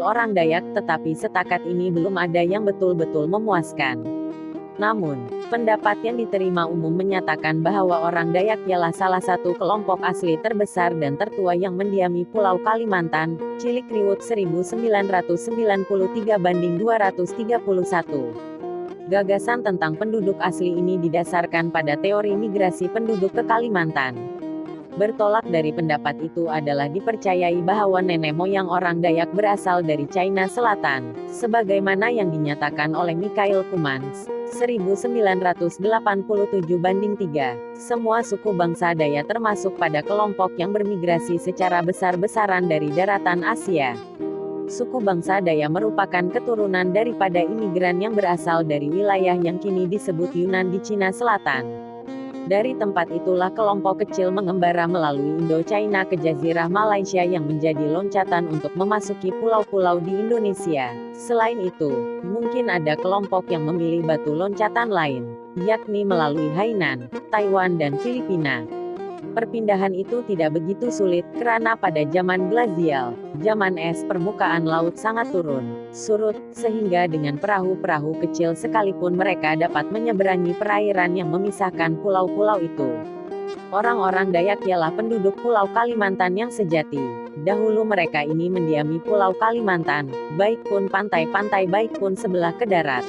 orang Dayak, tetapi setakat ini belum ada yang betul-betul memuaskan. Namun, pendapat yang diterima umum menyatakan bahwa orang Dayak ialah salah satu kelompok asli terbesar dan tertua yang mendiami Pulau Kalimantan, Cilik Riwut 1993 banding 231. Gagasan tentang penduduk asli ini didasarkan pada teori migrasi penduduk ke Kalimantan. Bertolak dari pendapat itu adalah dipercayai bahwa nenek moyang orang Dayak berasal dari China Selatan, sebagaimana yang dinyatakan oleh Mikhail Kumans, 1987 banding 3. Semua suku bangsa Dayak termasuk pada kelompok yang bermigrasi secara besar-besaran dari daratan Asia. Suku bangsa Dayak merupakan keturunan daripada imigran yang berasal dari wilayah yang kini disebut Yunan di Cina Selatan. Dari tempat itulah kelompok kecil mengembara melalui Indo-China ke Jazirah Malaysia yang menjadi loncatan untuk memasuki pulau-pulau di Indonesia. Selain itu, mungkin ada kelompok yang memilih batu loncatan lain, yakni melalui Hainan, Taiwan dan Filipina. Perpindahan itu tidak begitu sulit, karena pada zaman glasial, zaman es, permukaan laut sangat surut, sehingga dengan perahu-perahu kecil sekalipun mereka dapat menyeberangi perairan yang memisahkan pulau-pulau itu. Orang-orang Dayak ialah penduduk Pulau Kalimantan yang sejati. Dahulu mereka ini mendiami Pulau Kalimantan, baik pun pantai-pantai baik pun sebelah ke darat.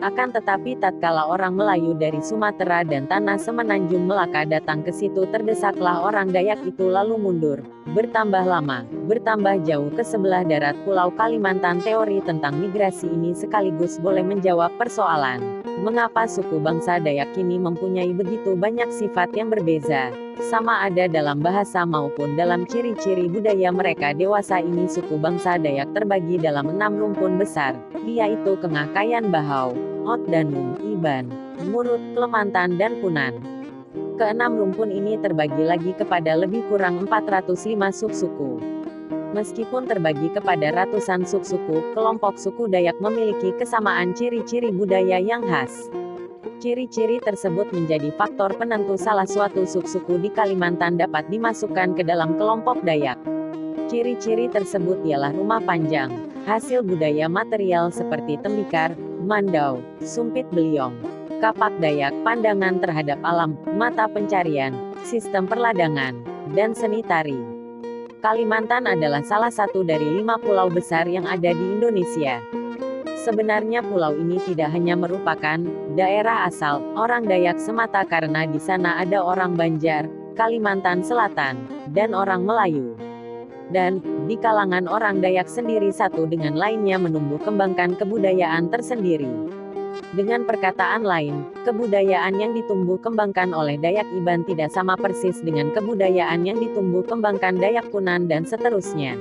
Akan tetapi tatkala orang Melayu dari Sumatera dan tanah semenanjung Melaka datang ke situ, terdesaklah orang Dayak itu lalu mundur, bertambah lama, bertambah jauh ke sebelah darat Pulau Kalimantan. Teori tentang migrasi ini sekaligus boleh menjawab persoalan, mengapa suku bangsa Dayak kini mempunyai begitu banyak sifat yang berbeza, sama ada dalam bahasa maupun dalam ciri-ciri budaya mereka. Dewasa ini suku bangsa Dayak terbagi dalam 6 rumpun besar, yaitu Kengah, Kayan, Bahau, Ot, Danum, Iban, Murut, Klemantan dan Punan. Keenam rumpun ini terbagi lagi kepada lebih kurang 405 subsuku. Meskipun terbagi kepada ratusan subsuku, kelompok suku Dayak memiliki kesamaan ciri-ciri budaya yang khas. Ciri-ciri tersebut menjadi faktor penentu salah suatu subsuku di Kalimantan dapat dimasukkan ke dalam kelompok Dayak. Ciri-ciri tersebut ialah rumah panjang, hasil budaya material seperti tembikar, mandau, sumpit beliong, kapak Dayak, pandangan terhadap alam, mata pencarian, sistem perladangan, dan seni tari. Kalimantan adalah salah satu dari 5 pulau besar yang ada di Indonesia. Sebenarnya pulau ini tidak hanya merupakan daerah asal orang Dayak semata, karena di sana ada orang Banjar, Kalimantan Selatan, dan orang Melayu. Dan, di kalangan orang Dayak sendiri satu dengan lainnya menumbuh kembangkan kebudayaan tersendiri. Dengan perkataan lain, kebudayaan yang ditumbuh kembangkan oleh Dayak Iban tidak sama persis dengan kebudayaan yang ditumbuh kembangkan Dayak Punan dan seterusnya.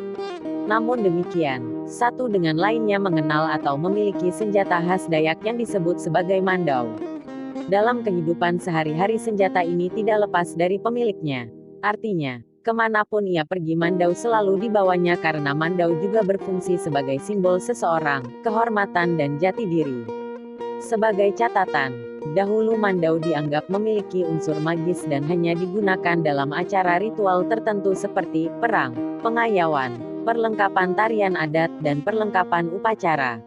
Namun demikian, satu dengan lainnya mengenal atau memiliki senjata khas Dayak yang disebut sebagai mandau. Dalam kehidupan sehari-hari senjata ini tidak lepas dari pemiliknya. Artinya, kemanapun ia pergi mandau selalu dibawanya, karena mandau juga berfungsi sebagai simbol seseorang, kehormatan dan jati diri. Sebagai catatan, dahulu mandau dianggap memiliki unsur magis dan hanya digunakan dalam acara ritual tertentu seperti perang, pengayauan, perlengkapan tarian adat, dan perlengkapan upacara.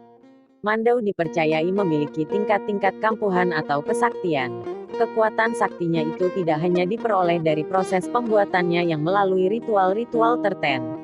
Mandau dipercayai memiliki tingkat-tingkat kampuhan atau kesaktian. Kekuatan saktinya itu tidak hanya diperoleh dari proses pembuatannya yang melalui ritual-ritual tertentu,